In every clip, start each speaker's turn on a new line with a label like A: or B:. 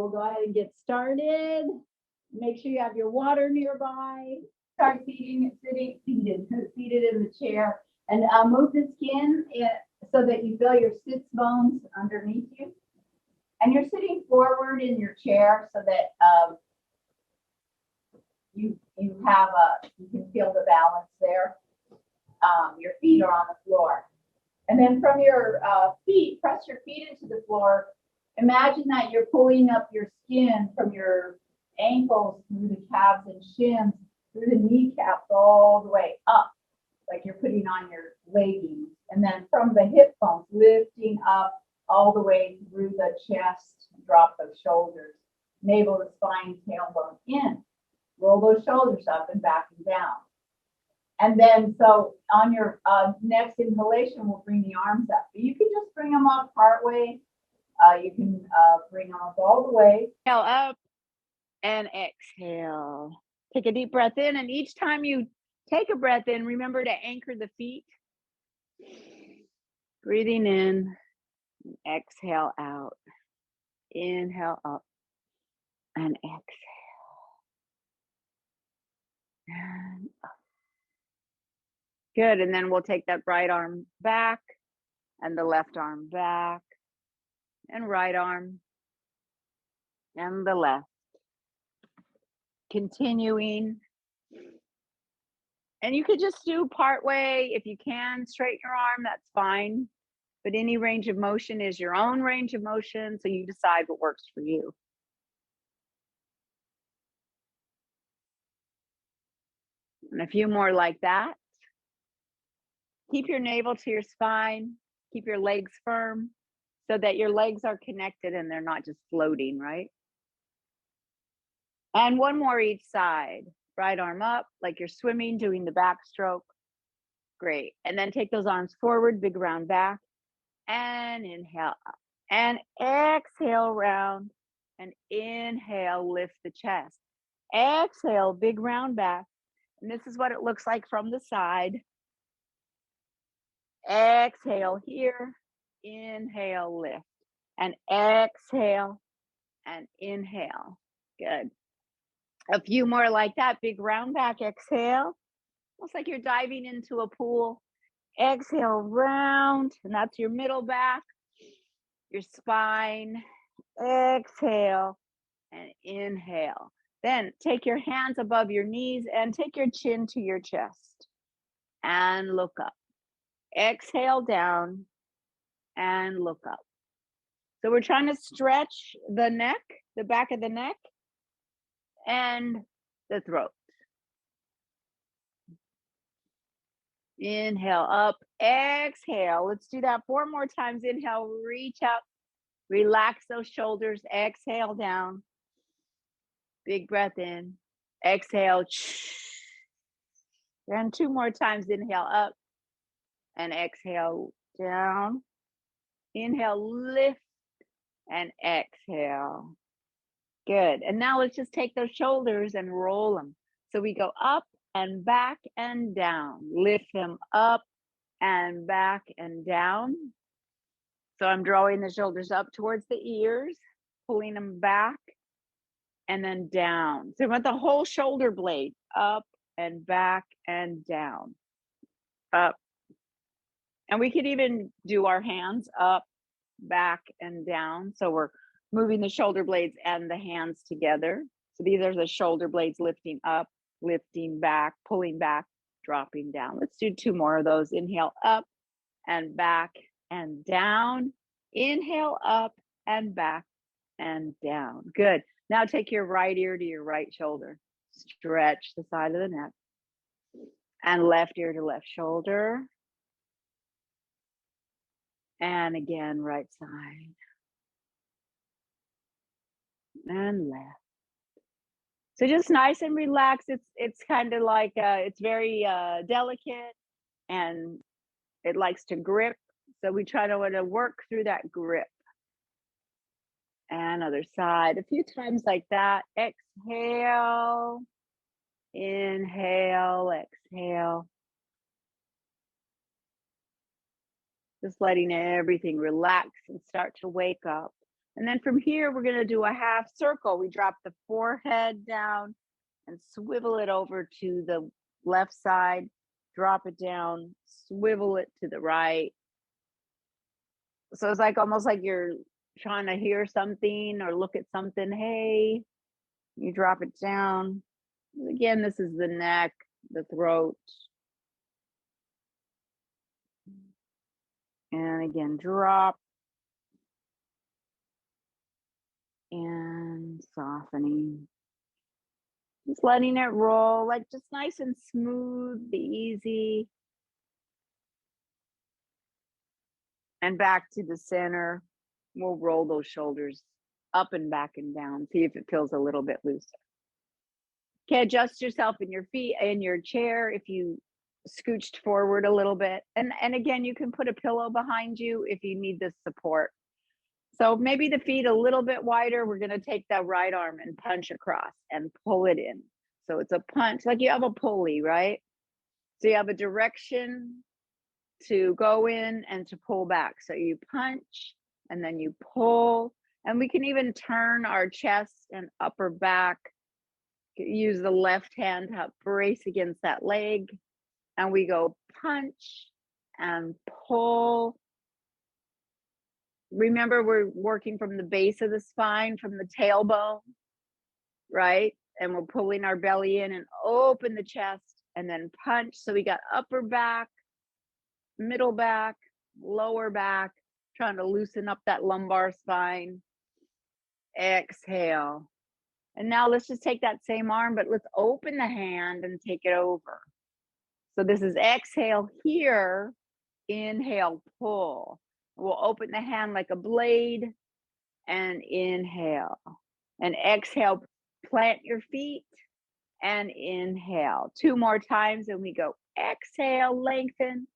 A: We'll go ahead and get started. Make sure you have your water nearby. Start seated in the chair, and move the skin so that you feel your sits bones underneath you. And you're sitting forward in your chair so that you can feel the balance there. Your feet are on the floor. And then from your feet, press your feet into the floor. Imagine that you're pulling up your skin from your ankles through the calves and shins, through the kneecaps all the way up, like you're putting on your leggings. And then from the hip bones, lifting up all the way through the chest, drop those shoulders, navel to spine, tailbone in. Roll those shoulders up and back and down. And then, so on your next inhalation, we'll bring the arms up. You can just bring them up part way. You can bring them up all the way.
B: Inhale up and exhale. Take a deep breath in, and each time you take a breath in, remember to anchor the feet. Breathing in, exhale out. Inhale up and exhale. And up. Good, and then we'll take that right arm back and the left arm back and right arm and the left. Continuing. And you could just do part way. If you can, straighten your arm, that's fine. But any range of motion is your own range of motion, so you decide what works for you. And a few more like that. Keep your navel to your spine. Keep your legs firm so that your legs are connected and they're not just floating, right? And one more each side. Right arm up like you're swimming, doing the backstroke. Great. And then take those arms forward, big round back. And inhale up. And exhale round. And inhale, lift the chest. Exhale, big round back. And this is what it looks like from the side. Exhale here, inhale, lift, and exhale, and inhale. Good. A few more like that, big round back, exhale. Almost like you're diving into a pool. Exhale, round, and that's your middle back, your spine. Exhale, and inhale. Then take your hands above your knees and take your chin to your chest, and look up. Exhale down and look up. So we're trying to stretch the neck, the back of the neck, and the throat. Inhale up, exhale. Let's do that 4 more times. Inhale, reach up, relax those shoulders. Exhale down. Big breath in. Exhale. And 2 more times. Inhale up. And exhale down. Inhale, lift, and exhale. Good. And now let's just take those shoulders and roll them. So we go up and back and down. Lift them up and back and down. So I'm drawing the shoulders up towards the ears, pulling them back, and then down. So I want the whole shoulder blade up and back and down. Up. And we could even do our hands up, back, and down. So we're moving the shoulder blades and the hands together. So these are the shoulder blades lifting up, lifting back, pulling back, dropping down. Let's do 2 more of those. Inhale up and back and down. Inhale up and back and down. Good. Now take your right ear to your right shoulder. Stretch the side of the neck. And left ear to left shoulder. And again, right side. And left. So just nice and relaxed. It's kind of like, it's very delicate and it likes to grip. So we try to work through that grip. And other side, a few times like that. Exhale, inhale, exhale. Just letting everything relax and start to wake up. And then from here, we're going to do a half circle. We drop the forehead down and swivel it over to the left side, drop it down, swivel it to the right. So it's like almost like you're trying to hear something or look at something. Hey, you drop it down. Again, this is the neck, the throat. And again, drop. And softening. Just letting it roll, like just nice and smooth, easy. And back to the center. We'll roll those shoulders up and back and down. See if it feels a little bit looser. Okay, adjust yourself in your feet, in your chair if you scooched forward a little bit. And again, you can put a pillow behind you if you need this support. So maybe the feet a little bit wider. We're going to take that right arm and punch across and pull it in. So it's a punch, like you have a pulley, right? So you have a direction to go in and to pull back. So you punch and then you pull. And we can even turn our chest and upper back. Use the left hand to brace against that leg. And we go punch and pull. Remember, we're working from the base of the spine, from the tailbone, right? And we're pulling our belly in and open the chest and then punch. So we got upper back, middle back, lower back, trying to loosen up that lumbar spine. Exhale. And now let's just take that same arm, but let's open the hand and take it over. So this is exhale here, inhale, pull. We'll open the hand like a blade and inhale. And exhale, plant your feet and inhale. 2 more times and we go exhale, lengthen,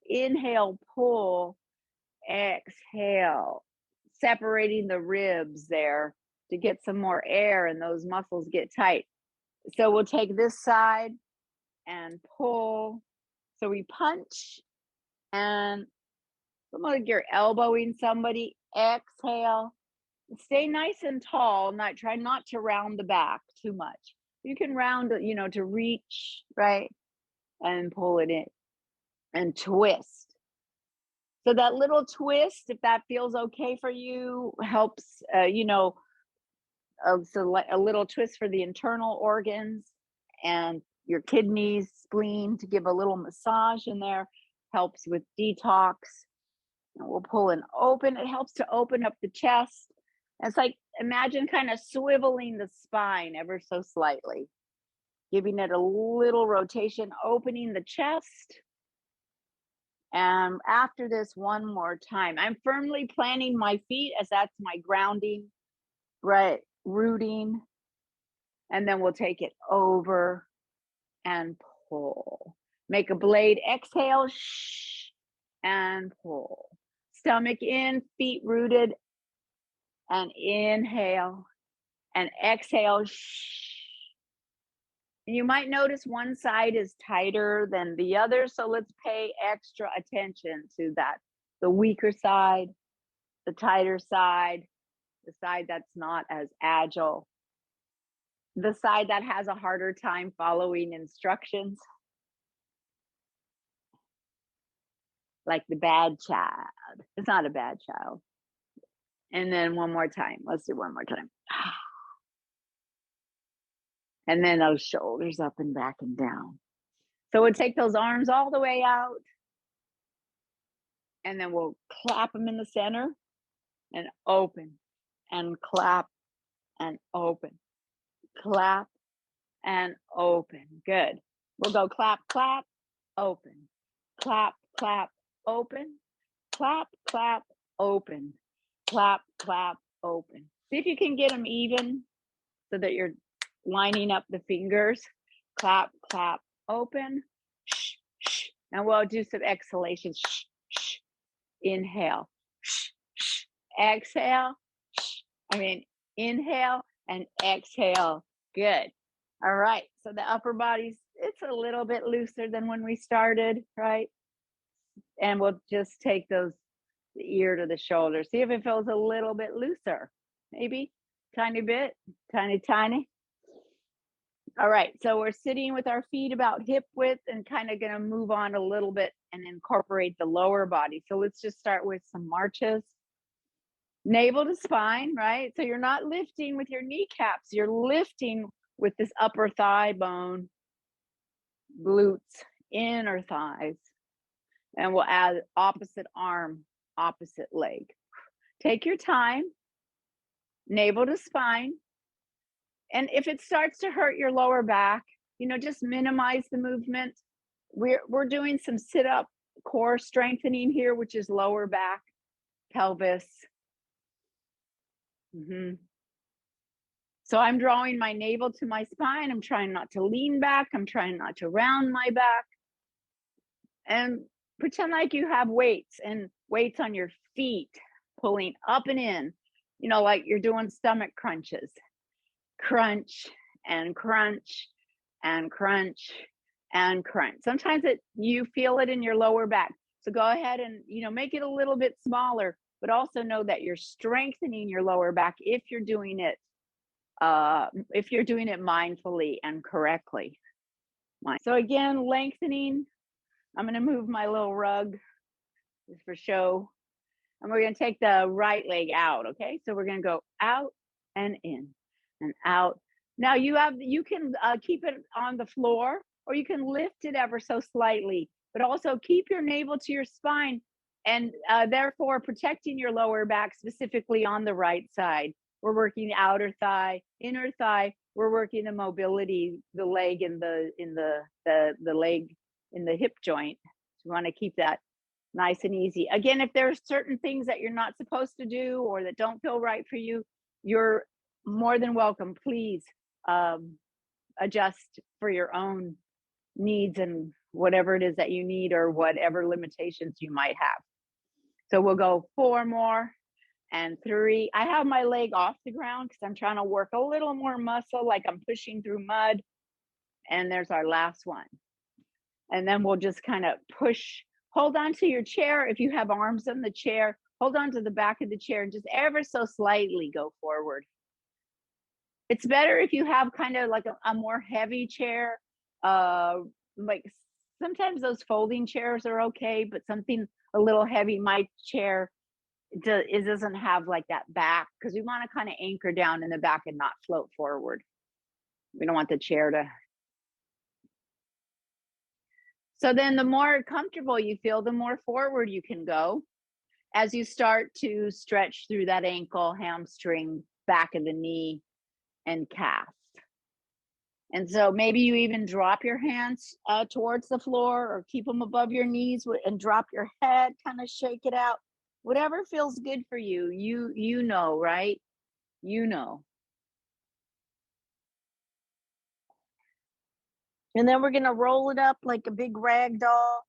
B: inhale, pull, exhale, separating the ribs there to get some more air and those muscles get tight. So we'll take this side and pull. So we punch and like you're elbowing somebody. Exhale. Stay nice and tall. Try not to round the back too much. You can round it, to reach, right? And pull it in and twist. So that little twist, if that feels okay for you, helps, so a little twist for the internal organs and your kidneys, spleen, to give a little massage in there, helps with detox. And we'll pull and open. It helps to open up the chest. It's like, imagine kind of swiveling the spine ever so slightly, giving it a little rotation, opening the chest. And after this, one more time. I'm firmly planting my feet as that's my grounding, right? Rooting. And then we'll take it over and pull. Make a blade, exhale, shh, and pull. Stomach in, feet rooted, and inhale, and exhale, shh. You might notice one side is tighter than the other, so let's pay extra attention to that. The weaker side, the tighter side, the side that's not as agile, the side that has a harder time following instructions, like the bad child. It's not a bad child. And then one more time. Let's do one more time. And then those shoulders up and back and down. So we'll take those arms all the way out. And then we'll clap them in the center and open and clap and open. Clap and open. Good. We'll go clap, clap, open. Clap, clap, open. Clap, clap, open. Clap, clap, open. See if you can get them even so that you're lining up the fingers. Clap, clap, open. Shh, shh. And we'll do some exhalations. Shh, shh. Inhale. Shh, shh. Exhale. Shh. Inhale and exhale. Good. All right. So the upper body's, it's a little bit looser than when we started, right? And we'll just take those the ear to the shoulder. See if it feels a little bit looser, maybe tiny bit, tiny, tiny. All right, so we're sitting with our feet about hip width and kind of going to move on a little bit and incorporate the lower body. So let's just start with some marches. Navel to spine, right? So you're not lifting with your kneecaps, you're lifting with this upper thigh bone, glutes, inner thighs. And we'll add opposite arm, opposite leg. Take your time, navel to spine. And if it starts to hurt your lower back, you know, just minimize the movement. We're doing some sit-up core strengthening here, which is lower back, pelvis. So I'm drawing my navel to my spine. I'm trying not to lean back. I'm trying not to round my back. And pretend like you have weights on your feet, pulling up and in, you know, like you're doing stomach crunches. Crunch and crunch and crunch and crunch. Sometimes you feel it in your lower back. So go ahead and, you know, make it a little bit smaller, but also know that you're strengthening your lower back if you're doing it mindfully and correctly. So again, lengthening. I'm going to move my little rug just for show. And we're going to take the right leg out. Okay. So we're going to go out and in and out. Now you can keep it on the floor, or you can lift it ever so slightly, but also keep your navel to your spine and therefore protecting your lower back, specifically on the right side. We're working outer thigh, inner thigh. We're working the mobility, the leg in the leg in the hip joint. So we want to keep that nice and easy. Again, if there's certain things that you're not supposed to do or that don't feel right for you, you're more than welcome. Please adjust for your own needs and whatever it is that you need or whatever limitations you might have. So we'll go 4 more and 3. I have my leg off the ground because I'm trying to work a little more muscle, like I'm pushing through mud. And there's our last one. And then we'll just kind of push, hold on to your chair. If you have arms on the chair, hold on to the back of the chair and just ever so slightly go forward. It's better if you have kind of like a more heavy chair. Like sometimes those folding chairs are okay, but something a little heavy, my chair, it doesn't have like that back, because we want to kind of anchor down in the back and not float forward. We don't want the chair to. So then the more comfortable you feel, the more forward you can go as you start to stretch through that ankle, hamstring, back of the knee, and calf. And so maybe you even drop your hands towards the floor or keep them above your knees and drop your head, kind of shake it out. Whatever feels good for you, you know, right? You know. And then we're going to roll it up like a big rag doll,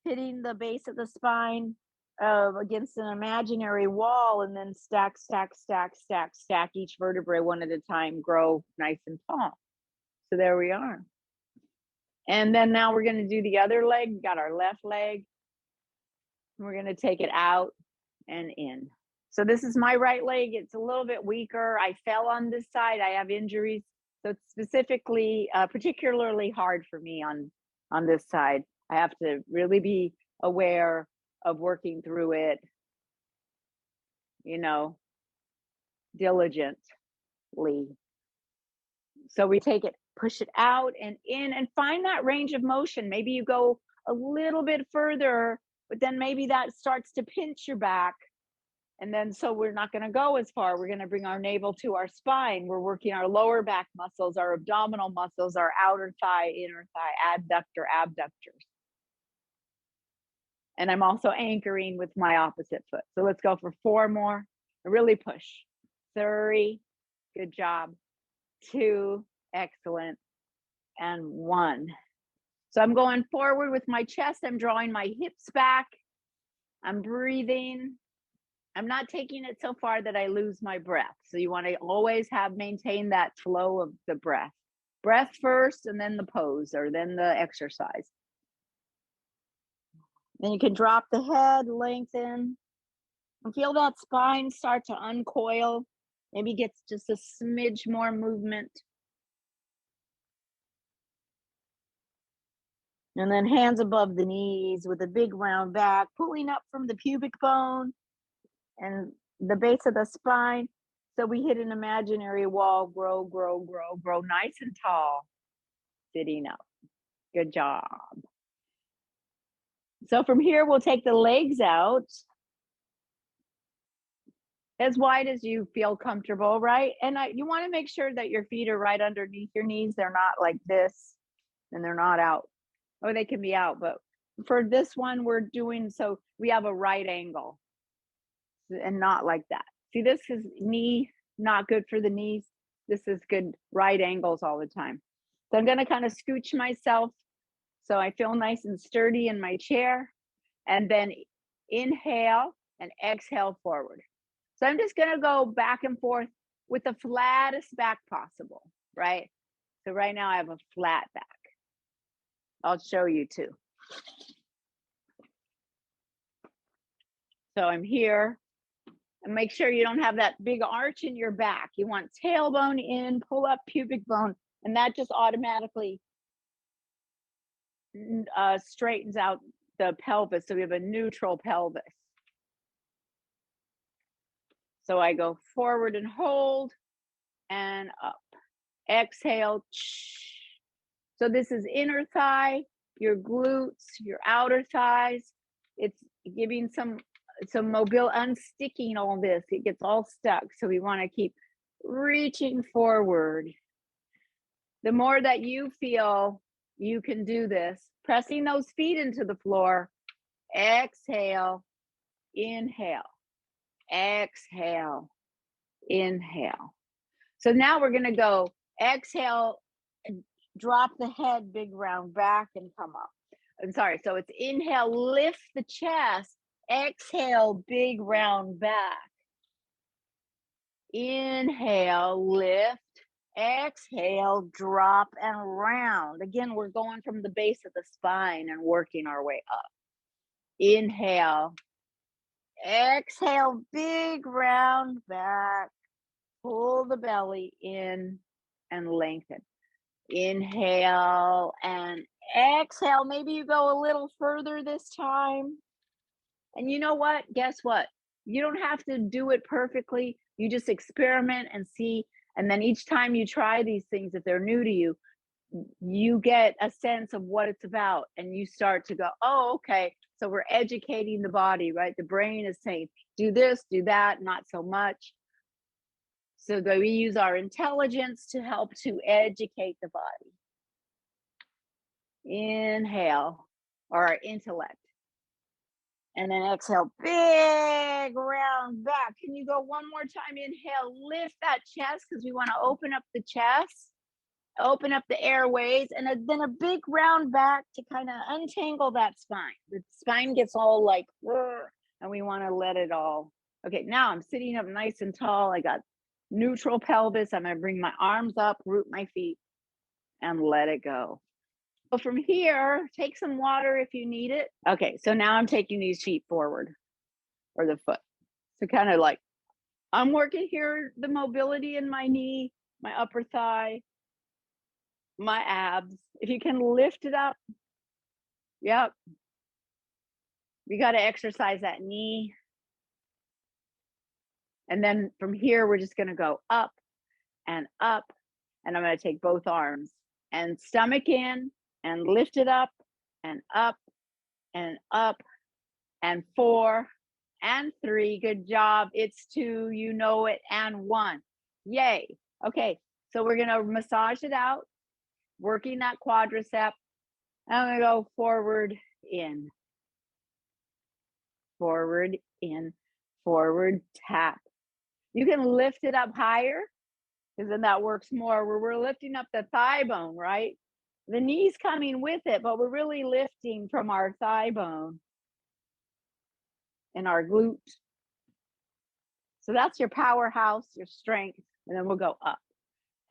B: hitting the base of the spine against an imaginary wall, and then stack, stack, stack, stack, stack each vertebrae one at a time, grow nice and tall. So there we are. And then now we're going to do the other leg. We got our left leg. We're going to take it out and in. So this is my right leg. It's a little bit weaker. I fell on this side. I have injuries. So it's specifically, particularly hard for me on this side. I have to really be aware of working through it, you know, diligently. So we take it, push it out and in, and find that range of motion. Maybe you go a little bit further, but then maybe that starts to pinch your back. And then, so we're not going to go as far. We're going to bring our navel to our spine. We're working our lower back muscles, our abdominal muscles, our outer thigh, inner thigh, adductor, abductors. And I'm also anchoring with my opposite foot. So let's go for 4 more. Really push. 3, good job. 2, excellent. And 1. So I'm going forward with my chest. I'm drawing my hips back. I'm breathing. I'm not taking it so far that I lose my breath. So you want to always maintain that flow of the breath. Breath first, and then the pose, or then the exercise. Then you can drop the head, lengthen, And feel that spine start to uncoil. Maybe gets just a smidge more movement. And then hands above the knees with a big round back, pulling up from the pubic bone and the base of the spine. So we hit an imaginary wall, grow, grow, grow, grow nice and tall, sitting up. Good job. So from here, we'll take the legs out as wide as you feel comfortable, right? And you want to make sure that your feet are right underneath your knees. They're not like this and they're not out. Or they can be out, but for this one, we're doing so we have a right angle and not like that. See, this is knee, not good for the knees. This is good right angles all the time. So I'm going to kind of scooch myself so I feel nice and sturdy in my chair, and then inhale and exhale forward. So I'm just going to go back and forth with the flattest back possible, right? So right now I have a flat back. I'll show you too. So I'm here, and make sure you don't have that big arch in your back. You want tailbone in, pull up pubic bone, and that just automatically straightens out the pelvis. So we have a neutral pelvis. So I go forward and hold and up. Exhale. So this is inner thigh, your glutes, your outer thighs. It's giving some mobile, unsticking all this. It gets all stuck. So we want to keep reaching forward. The more that you feel you can do this, pressing those feet into the floor. Exhale, inhale, exhale, inhale. So now we're going to go exhale, drop the head, big round back, and come up. I'm sorry. So it's inhale, lift the chest. Exhale, big round back. Inhale, lift. Exhale, drop and round. Again, we're going from the base of the spine and working our way up. Inhale. Exhale, big round back. Pull the belly in and lengthen. Inhale and exhale. Maybe you go a little further this time. And you know what? Guess what? You don't have to do it perfectly. You just experiment and see. And then each time you try these things, if they're new to you, you get a sense of what it's about. And you start to go, oh, okay. So we're educating the body, right? The brain is saying, do this, do that, not so much. So that we use our intelligence to help to educate the body. Inhale, or our intellect. And then exhale, big round back. Can you go one more time? Inhale, lift that chest because we want to open up the chest, open up the airways, and then a big round back to kind of untangle that spine. The spine gets all like, and we want to let it all. Okay, now I'm sitting up nice and tall. I got neutral pelvis. I'm going to bring my arms up, root my feet, and let it go. So from here, take some water if you need it. Okay, so now I'm taking these feet forward, or the foot. So kind of like, I'm working here, the mobility in my knee, my upper thigh, my abs. If you can lift it up. Yep. We got to exercise that knee. And then from here, we're just going to go up and up. And I'm going to take both arms and stomach in and lift it up and up and up and 4 and 3. Good job. It's 2, you know it, and 1. Yay. Okay. So we're going to massage it out, working that quadricep. I'm going to go forward, in, forward, in, forward, tap. You can lift it up higher because then that works more where we're lifting up the thigh bone, right? The knee's coming with it, but we're really lifting from our thigh bone and our glute. So that's your powerhouse, your strength. And then we'll go up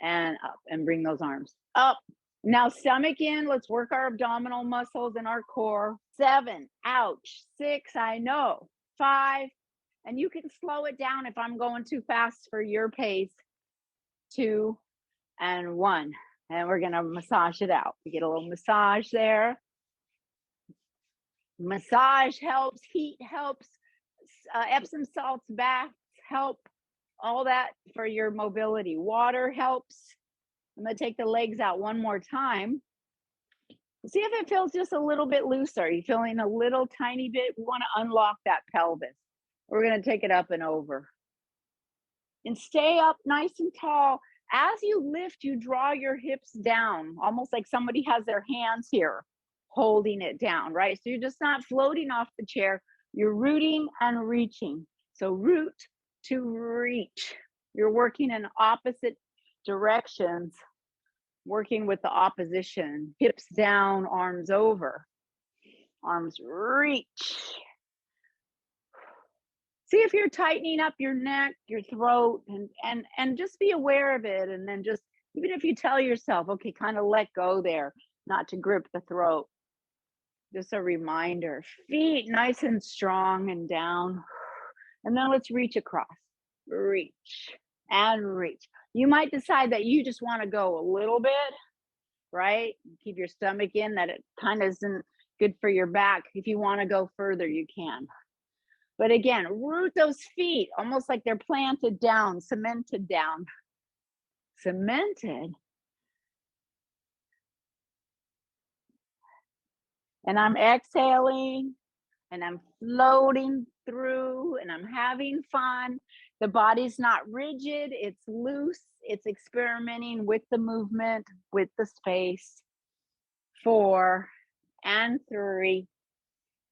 B: and bring those arms up. Now stomach in, let's work our abdominal muscles and our core. 7, ouch. 6, I know. 5, And you can slow it down if I'm going too fast for your pace. 2 and 1. And we're going to massage it out. We get a little massage there. Massage helps, heat helps, Epsom salts baths help, all that for your mobility. Water helps. I'm going to take the legs out one more time. See if it feels just a little bit looser. Are you feeling a little tiny bit? We want to unlock that pelvis. We're going to take it up and over. And stay up nice and tall. As you lift, you draw your hips down, almost like somebody has their hands here holding it down, right? So you're just not floating off the chair. You're rooting and reaching. So root to reach. You're working in opposite directions, working with the opposition. Hips down, arms over. Arms reach. See if you're tightening up your neck, your throat, and just be aware of it. And then just, even if you tell yourself, okay, kind of let go there, not to grip the throat. Just a reminder. Feet nice and strong and down. And then let's reach across. Reach and reach. You might decide that you just want to go a little bit, right? Keep your stomach in, that it kind of isn't good for your back. If you want to go further, you can. But again, root those feet almost like they're planted down, cemented down. Cemented. And I'm exhaling and I'm floating through and I'm having fun. The body's not rigid, it's loose. It's experimenting with the movement, with the space. 4 and 3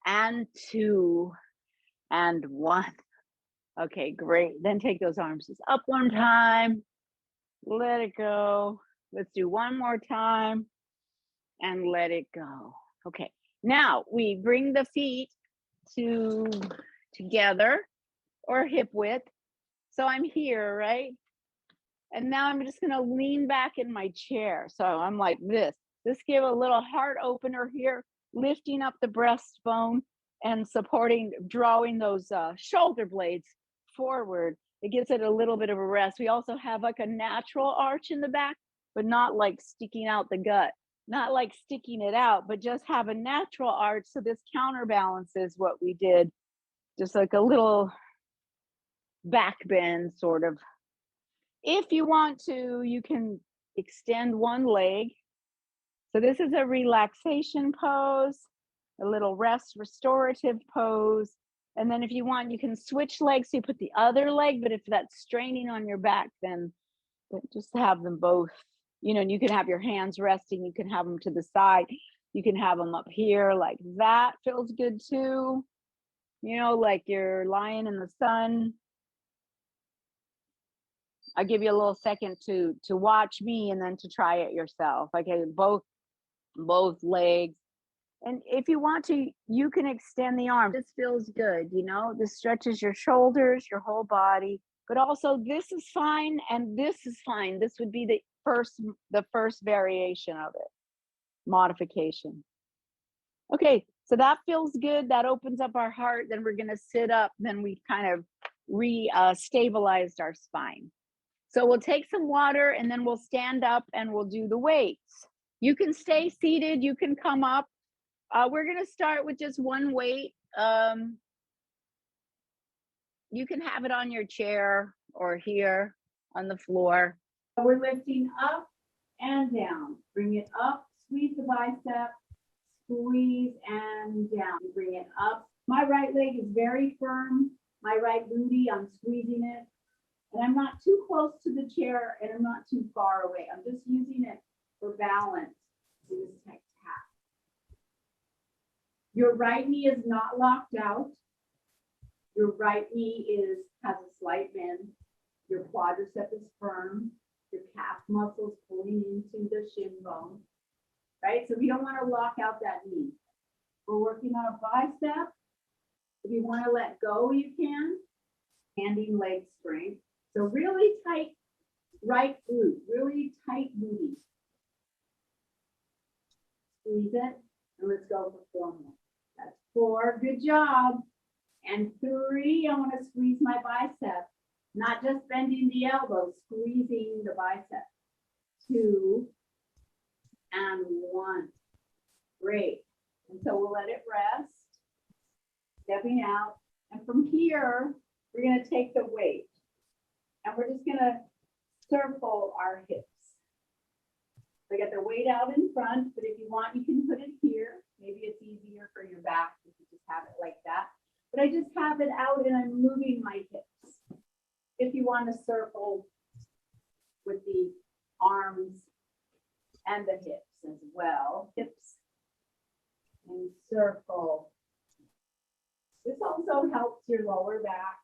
B: and 2 and 1. Okay, great. Then take those arms just up one time. Let it go. Let's do one more time and let it go. Okay. Now we bring the feet together or hip width. So I'm here, right? And now I'm just going to lean back in my chair. So I'm like this. Just give a little heart opener here, lifting up the breastbone and supporting, drawing those shoulder blades forward. It gives it a little bit of a rest. We also have like a natural arch in the back, but not like sticking out the gut, not like sticking it out, but just have a natural arch. So this counterbalances what we did, just like a little back bend sort of. If you want to, you can extend one leg. So this is a relaxation pose, a little rest restorative pose. And then if you want, you can switch legs. So you put the other leg, but if that's straining on your back, then just have them both, you know, and you can have your hands resting. You can have them to the side. You can have them up here like that. Feels good too. You know, like you're lying in the sun. I'll give you a little second to watch me and then to try it yourself. Okay, both legs. And if you want to, you can extend the arm. This feels good, you know, this stretches your shoulders, your whole body, but also this is fine and this is fine. This would be the first variation of it, modification. Okay, so that feels good. That opens up our heart. Then we're going to sit up. Then we kind of stabilized our spine. So we'll take some water and then we'll stand up and we'll do the weights. You can stay seated. You can come up. We're going to start with just one weight. You can have it on your chair or here on the floor. We're lifting up and down. Bring it up, squeeze the bicep, squeeze and down. Bring it up. My right leg is very firm. My right booty, I'm squeezing it. And I'm not too close to the chair and I'm not too far away. I'm just using it for balance. Do this type tap. Your right knee is not locked out. Your right knee has a slight bend. Your quadricep is firm. Your calf muscles pulling into the shin bone. Right? So we don't want to lock out that knee. We're working on a bicep. If you want to let go, you can. Standing leg strength. So really tight right glute, really tight booty. Squeeze it, and let's go for 4 more. That's 4, good job.
A: And 3, I want to squeeze my bicep, not just bending the elbow, squeezing the bicep. 2 and 1. Great. And so we'll let it rest. Stepping out. And from here, we're going to take the weight. And we're just going to circle our hips. So get the weight out in front, but if you want, you can put it here. Maybe it's easier for your back if you just have it like that. But I just have it out and I'm moving my hips. If you want to circle with the arms and the hips as well. Hips and circle. This also helps your lower back,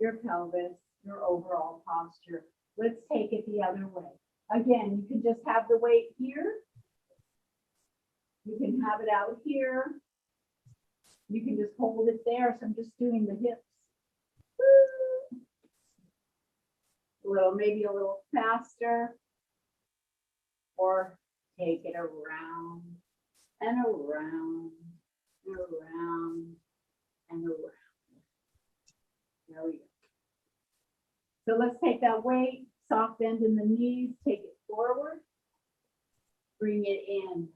A: your pelvis, your overall posture. Let's take it the other way. Again, you can just have the weight here. You can have it out here. You can just hold it there. So I'm just doing the hips. Maybe a little faster. Or take it around and around and around and around. There we go. So let's take that weight, soft bend in the knees, take it forward, bring it in.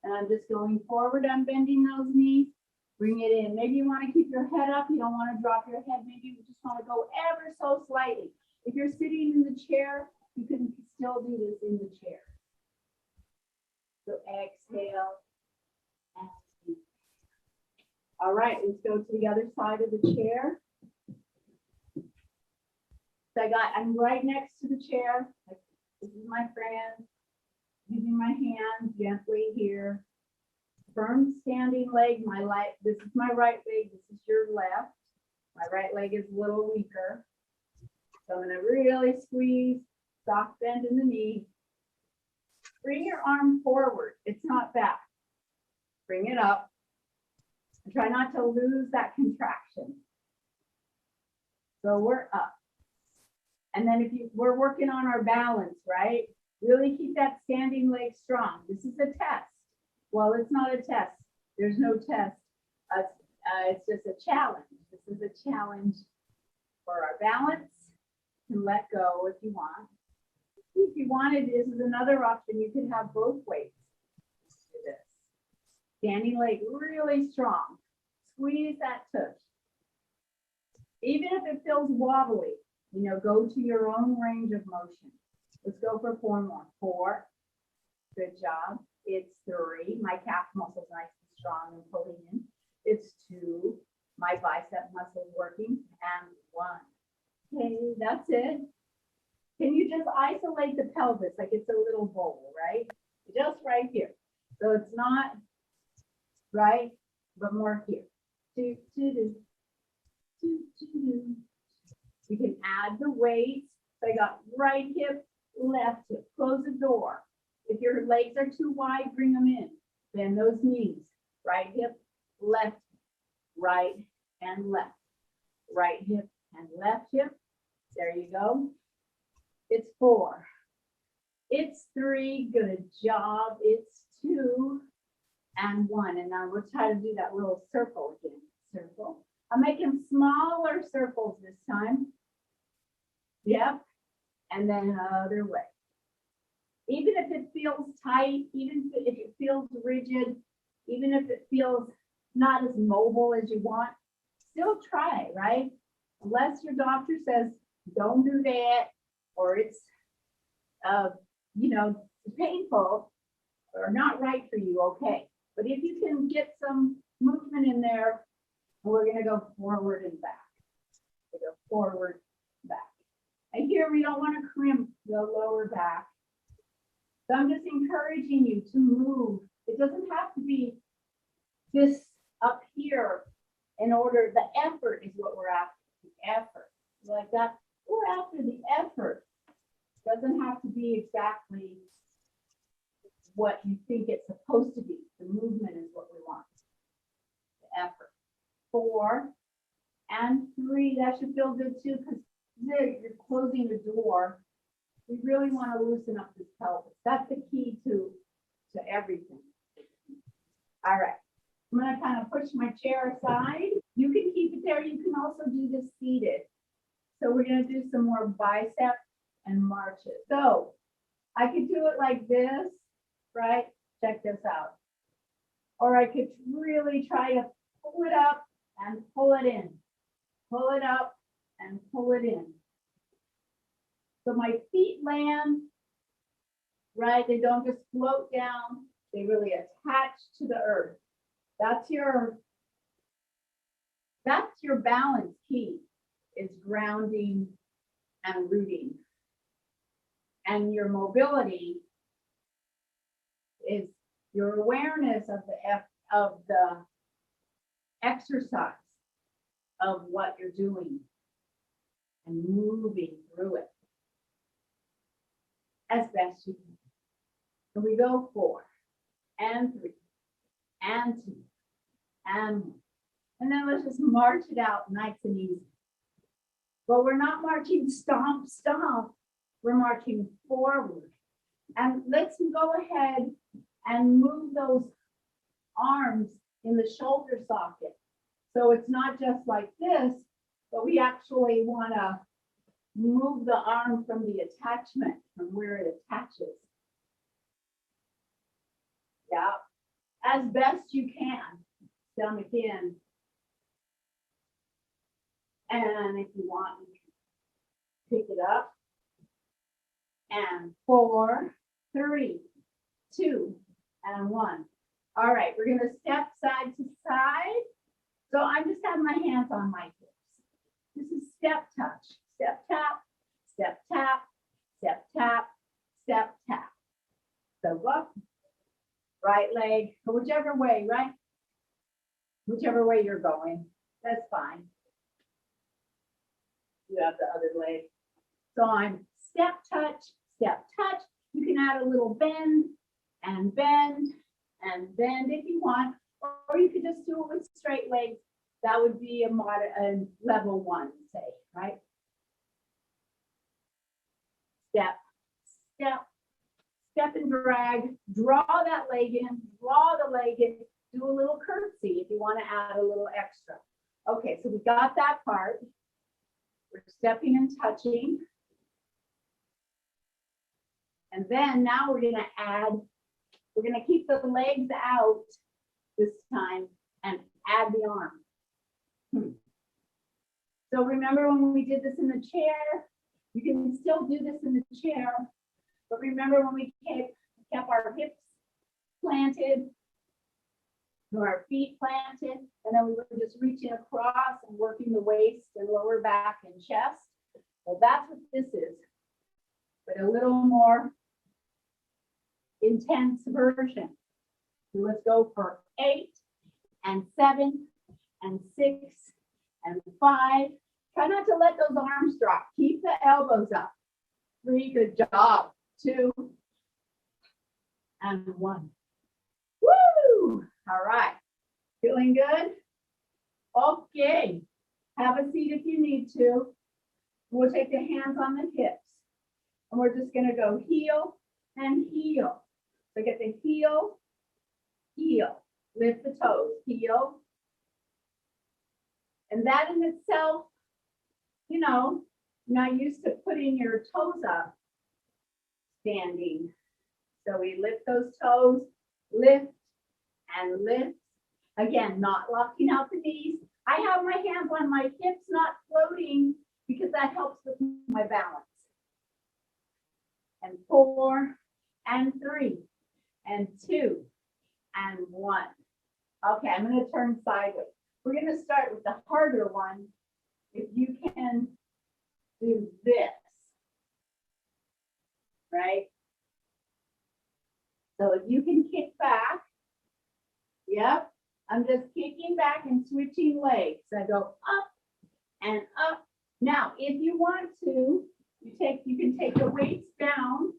A: And I'm just going forward, I'm bending those knees, bring it in. Maybe you want to keep your head up, you don't want to drop your head, maybe you just want to go ever so slightly. If you're sitting in the chair, you can still do this in the chair. So exhale. And inhale. All right, let's go to the other side of the chair. So I'm right next to the chair. This is my friend. Using my hand gently here. Firm standing leg. This is my right leg. This is your left. My right leg is a little weaker. So I'm going to really squeeze, soft bend in the knee. Bring your arm forward. It's not back. Bring it up. And try not to lose that contraction. So we're up. And then we're working on our balance, right? Really keep that standing leg strong. This is a test. Well, it's not a test. There's no test. It's just a challenge. This is a challenge for our balance. You can let go if you want. If you wanted, this is another option. You can have both weights. Do this. Standing leg really strong. Squeeze that tush. Even if it feels wobbly, go to your own range of motion. Let's go for 4 more. 4. Good job. It's 3. My calf muscle's nice and strong and pulling in. It's 2. My bicep muscle's working. And 1. Okay, that's it. Can you just isolate the pelvis like it's a little bowl, right? Just right here. So it's not right, but more here. 2, 2, 2, 2, 2, 2. You can add the weights. So I got right hip, left hip. Close the door. If your legs are too wide, bring them in. Bend those knees. Right hip, left, right and left. Right hip and left hip. There you go. It's 4. It's 3. Good job. It's 2 and 1. And now we'll try to do that little circle again. Circle. I'm making smaller circles this time. Yep. And then other way. Even if it feels tight, even if it feels rigid, even if it feels not as mobile as you want, still try, right? Unless your doctor says, don't do that, or it's, painful or not right for you, okay. But if you can get some movement in there, we're going to go forward and back. We go forward, back. And here we don't want to crimp the lower back. So I'm just encouraging you to move. It doesn't have to be this up here in order. The effort is what we're after. The effort. Like that. We're after the effort. It doesn't have to be exactly what you think it's supposed to be. The movement is what we want. The effort. 4 and 3. That should feel good too, because you're closing the door. We really want to loosen up this pelvis. That's the key to everything. All right. I'm going to kind of push my chair aside. You can keep it there. You can also do this seated. So we're going to do some more bicep and marches. So I could do it like this, right? Check this out. Or I could really try to pull it up and pull it in. Pull it up and pull it in. So my feet land, right? They don't just float down. They really attach to the earth. That's your balance key, is grounding and rooting. And your mobility is your awareness of the exercise of what you're doing and moving through it as best you can. And we go 4 and 3 and 2 and 1. And then let's just march it out nice and easy. But we're not marching stomp, stomp. We're marching forward. And let's go ahead and move those arms in the shoulder socket. So it's not just like this, but we actually want to move the arm from the attachment, from where it attaches. Yeah, as best you can. Stomach in. And if you want, you can pick it up. And 4, 3, 2, and 1. All right, we're going to step side to side. So I just have my hands on my hips. This is step touch. Step tap, step tap, step tap, step tap. So up, right leg, whichever way, right? Whichever way you're going, that's fine. You have the other leg. So I'm step touch, step touch. You can add a little bend and bend and bend if you want, or you could just do it with straight legs. That would be a level 1, say, right? Step, step, step and drag. Draw that leg in, draw the leg in. Do a little curtsy if you want to add a little extra. Okay, so we got that part. We're stepping and touching. And then now we're going to keep the legs out this time and add the arm. So remember when we did this in the chair? You can still do this in the chair, but remember when we kept our hips planted, our feet planted, and then we were just reaching across and working the waist and lower back and chest. Well, that's what this is, but a little more intense version. So let's go for 8 and 7 and 6 and 5. Try not to let those arms drop. Keep the elbows up. 3, good job. 2 and 1. Woo! All right. Feeling good? Okay. Have a seat if you need to. We'll take the hands on the hips. And we're just going to go heel and heel. So get the heel, heel. Lift the toes, heel. And that in itself, you know, not used to putting your toes up standing. So we lift those toes, lift and lift. Again, not locking out the knees. I have my hands on my hips, not floating, because that helps with my balance. And 4 and 3 and 2 and 1. Okay, I'm going to turn sideways. We're going to start with the harder one. If you can do this, right? So if you can kick back, yep, I'm just kicking back and switching legs. I go up and up. Now, if you want to, you can take the weights down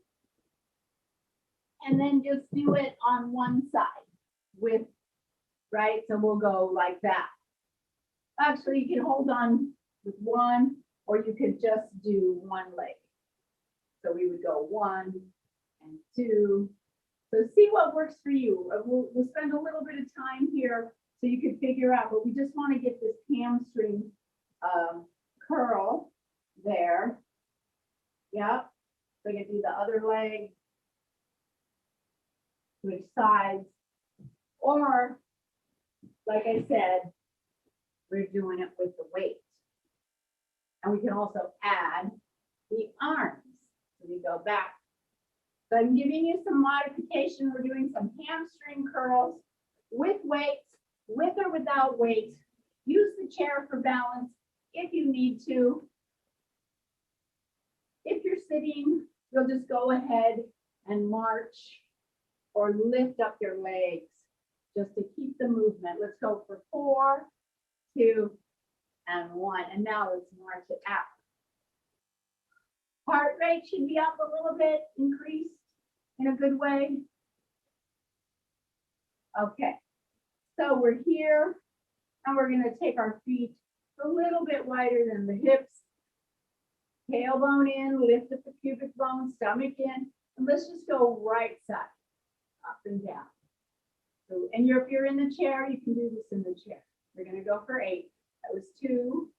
A: and then just do it on one side with, right? So we'll go like that. Actually, you can hold on with one, or you could just do one leg. So we would go 1 and 2. So see what works for you. We'll spend a little bit of time here So you can figure out, but we just want to get this hamstring curl there. Yep. So you can do the other leg, switch sides, or like I said, we're doing it with the weight. And we can also add the arms. So we go back. So I'm giving you some modification. We're doing some hamstring curls with weights, with or without weights. Use the chair for balance if you need to. If you're sitting, you'll just go ahead and march or lift up your legs just to keep the movement. Let's go for 4, 2, and 1. And now let's march it out. Heart rate should be up a little bit, increased in a good way. Okay, so we're here and we're going to take our feet a little bit wider than the hips. Tailbone in, lift up the pubic bone, stomach in, and let's just go right side, up and down. So, and if you're in the chair, you can do this in the chair. We're going to go for 8. That was 2,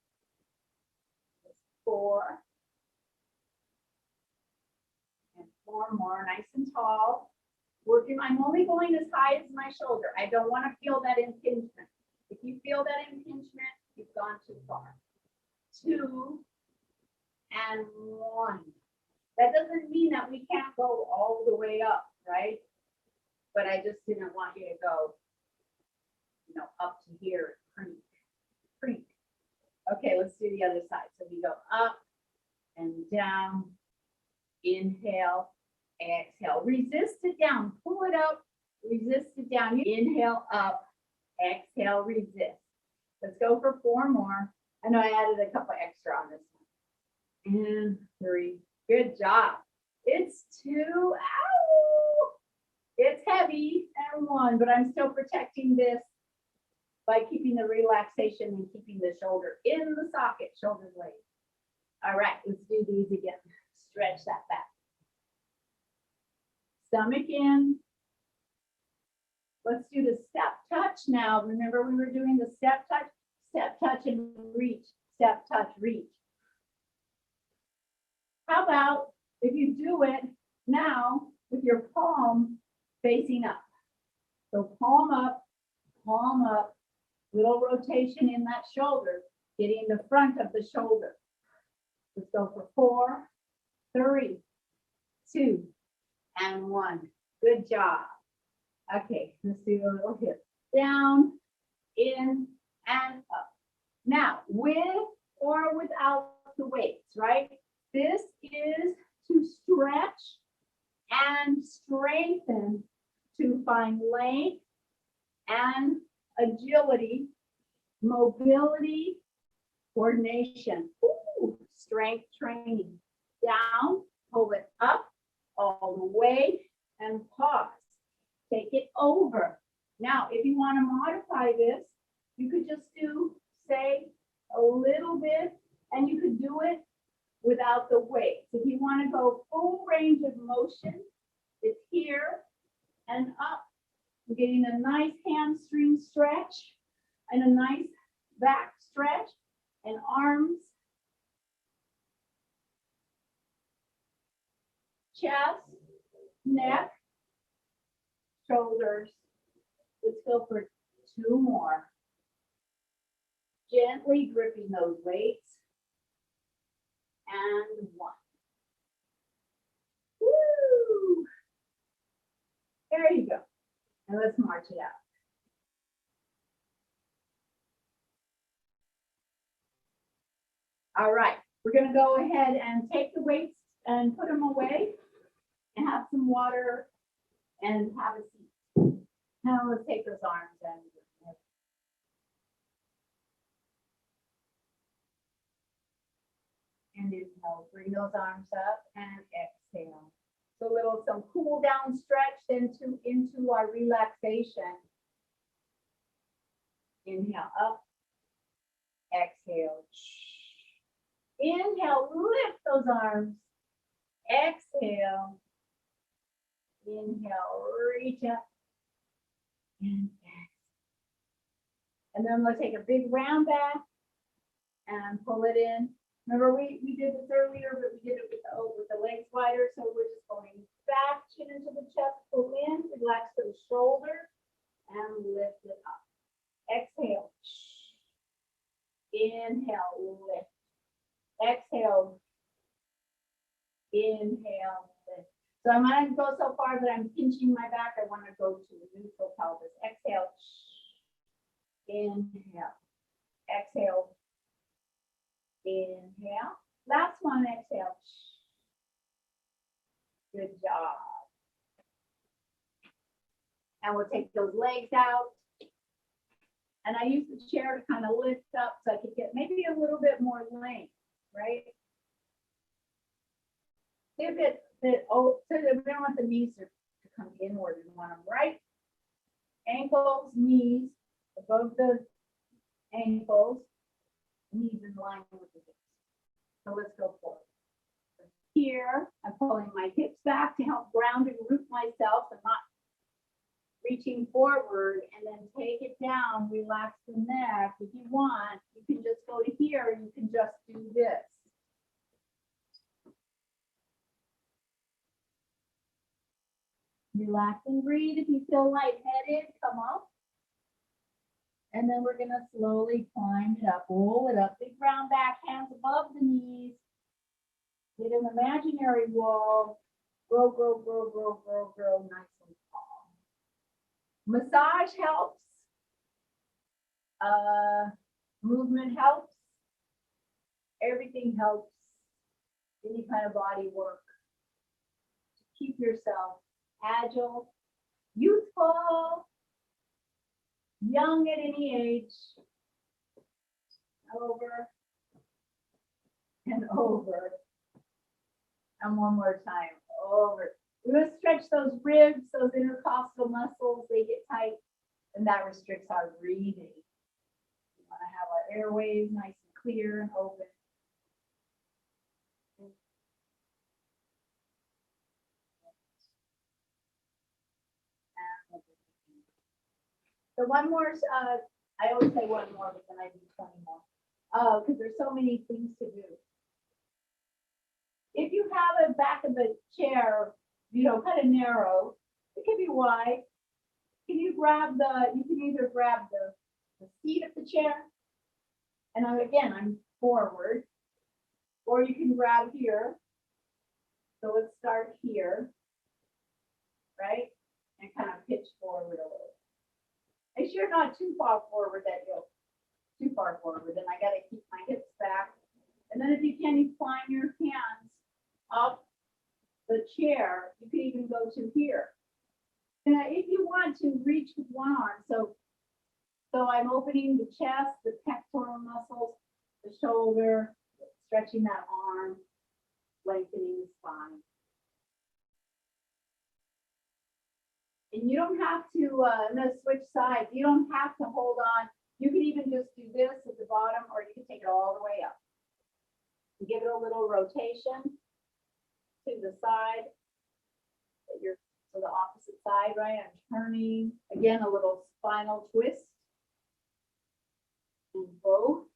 A: 4, and 4 more, nice and tall. Working, I'm only going as high as my shoulder. I don't want to feel that impingement. If you feel that impingement, you've gone too far. 2 and 1. That doesn't mean that we can't go all the way up, right? But I just didn't want you to go, up to here, creak, creak. Okay, let's do the other side. So we go up and down, inhale, exhale. Resist it down, pull it up, resist it down. Inhale up, exhale, resist. Let's go for 4 more. I know I added a couple extra on this one. And 3, good job. It's 2, ow! It's heavy, and 1, but I'm still protecting this by keeping the relaxation and keeping the shoulder in the socket, shoulder blade. All right, let's do these again. Stretch that back. Stomach in. Let's do the step touch now. Remember we were doing the step touch and reach, step touch, reach. How about if you do it now with your palm facing up? So palm up, little rotation in that shoulder, getting the front of the shoulder. Let's go for 4, 3, 2, and 1. Good job. Okay, let's do a little hip down, in, and up. Now, with or without the weights, right? This is to stretch and strengthen to find length and agility, mobility, coordination. Ooh, strength training. Down, pull it up all the way, and pause. Take it over. Now, if you want to modify this, you could just do, say, a little bit, and you could do it without the weights. If you want to go full range of motion, it's here and up. You're getting a nice hamstring stretch and a nice back stretch and arms, chest, neck, shoulders. Let's go for 2 more. Gently gripping those weights. And 1. Woo! There you go. And let's march it out. All right, we're going to go ahead and take the weights and put them away and have some water and have a seat. Now let's take those arms and inhale, bring those arms up and exhale. So some cool down stretch into our relaxation. Inhale up, exhale. Inhale, lift those arms. Exhale. Inhale, reach up. And exhale. And then we'll take a big round back and pull it in. Remember, we did this earlier, but we did it with the legs wider. So we're just going back, chin into the chest, pull in, relax those shoulders, and lift it up. Exhale. Inhale, lift. Exhale. Inhale, lift. So I'm going to go so far that I'm pinching my back. I want to go to a neutral pelvis. Exhale. Inhale. Exhale. Inhale. Last one, exhale. Good job. And we'll take those legs out. And I use the chair to kind of lift up so I could get maybe a little bit more length, right? Give it so that we don't want the knees to come inward. We want them right. Ankles, knees, above the ankles, knees in line with the hips. So let's go forward. Here, I'm pulling my hips back to help ground and root myself and not reaching forward, and then take it down, relax the neck. If you want, you can just go to here, you can just do this. Relax and breathe. If you feel lightheaded, come up. And then we're gonna slowly climb it up, roll it up, big round back, hands above the knees. Get an imaginary wall, grow, grow, grow, grow, grow, grow, nice and tall. Massage helps. Movement helps. Everything helps. Any kind of body work. Keep yourself agile, youthful, young at any age. Over and over. And one more time, over. We're going to stretch those ribs, those intercostal muscles, they get tight, and that restricts our breathing. We want to have our airways nice and clear and open. So one more, I always say one more, but then I do 20 more, because there's so many things to do. If you have a back of the chair, kind of narrow, it can be wide. You can either grab the seat of the chair, and I'm forward, or you can grab here. So let's start here, right? And kind of pitch forward a little. Make sure not too far forward that you'll too far forward. Then I got to keep my hips back. And then if you can, you climb your hands up the chair. You can even go to here. And if you want to reach with one arm, so I'm opening the chest, the pectoral muscles, the shoulder, stretching that arm, lengthening the spine. And you don't have to, I'm going to switch sides. You don't have to hold on. You can even just do this at the bottom, or you can take it all the way up. And give it a little rotation to the side. So the opposite side, right? I'm turning. Again, a little spinal twist. And both.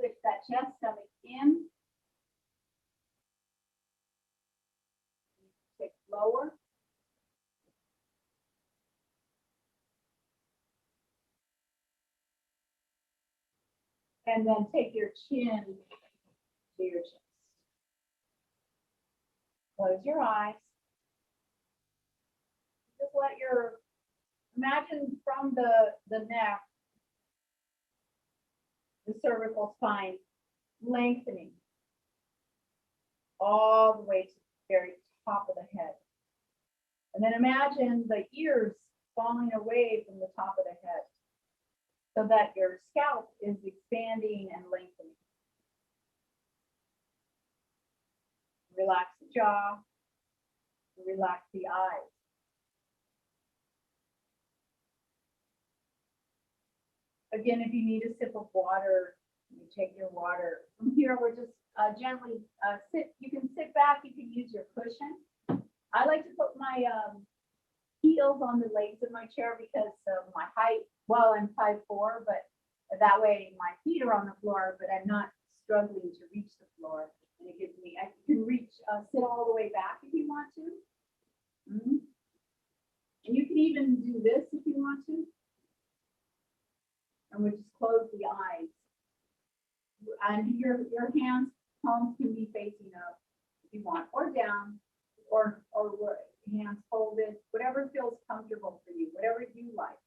A: Lift that chest, stomach in. Take lower. And then take your chin to your chest. Close your eyes. Just imagine from the neck, the cervical spine lengthening all the way to the very top of the head. And then imagine the ears falling away from the top of the head, so that your scalp is expanding and lengthening. Relax the jaw, relax the eyes. Again, if you need a sip of water, you take your water. From here, we're just gently sit. You can sit back, you can use your cushion. I like to put my heels on the legs of my chair because of my height. Well, I'm 5'4", but That way my feet are on the floor, but I'm not struggling to reach the floor. And it gives me, I can reach, sit all the way back if you want to. Mhm. And you can even do this if you want to. And we just close the eyes. And your hands, palms can be facing up if you want, or down, or hands folded, whatever feels comfortable for you, whatever you like.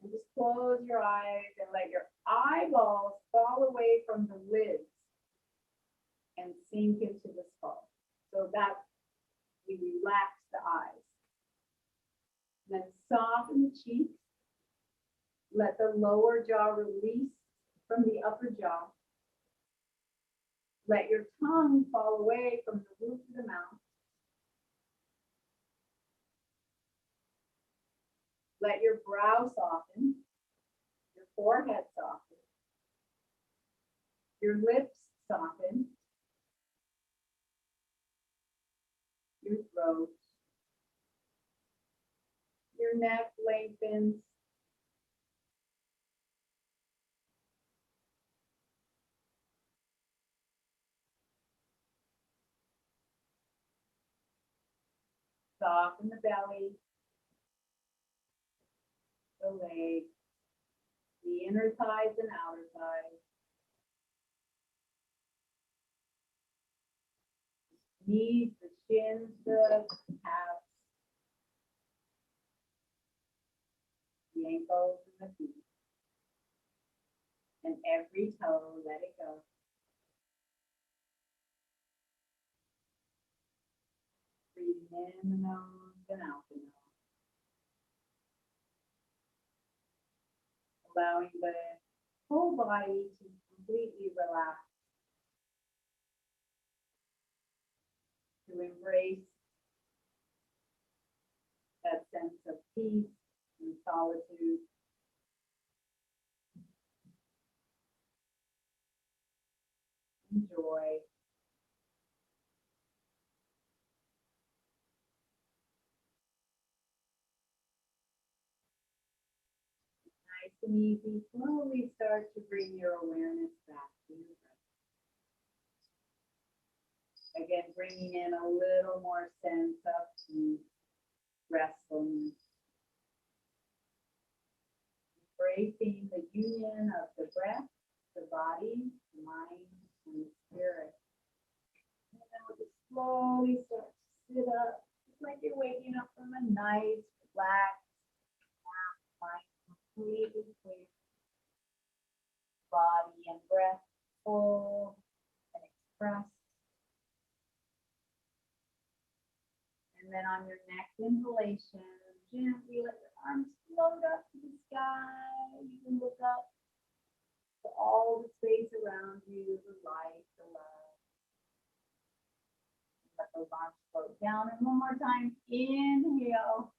A: And just close your eyes and let your eyeballs fall away from the lids and sink into the skull. So that we relax the eyes. Then soften the cheeks. Let the lower jaw release from the upper jaw. Let your tongue fall away from the roof of the mouth. Let your brow soften, your forehead soften, your lips soften, your throat, your neck lengthens, soften the belly, the legs, the inner thighs and outer thighs, knees, the shins, the calves, the ankles and the feet, and every toe, let it go. Breathing in the nose and out the nose. Allowing the whole body to completely relax, to embrace that sense of peace and solitude. And joy. Nice and easy. Slowly start to bring your awareness back to your breath. Again, bringing in a little more sense of peace, restfulness. Embracing the union of the breath, the body, the mind, and the spirit. And then we'll just slowly start to sit up, just like you're waking up from a nice, relaxed mind, completely clear. Body and breath full and expressed. And then on your next inhalation, gently let your arms float up to the sky. You can look up to all the space around you, the light, the love. Let those arms float down. And one more time, inhale.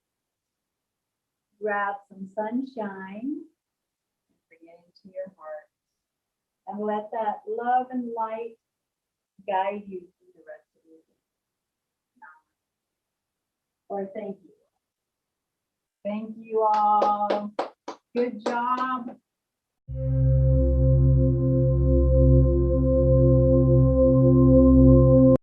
A: Grab some sunshine and bring it into your heart. And let that love and light guide you through the rest of your day. Or thank you. Thank you all. Good job.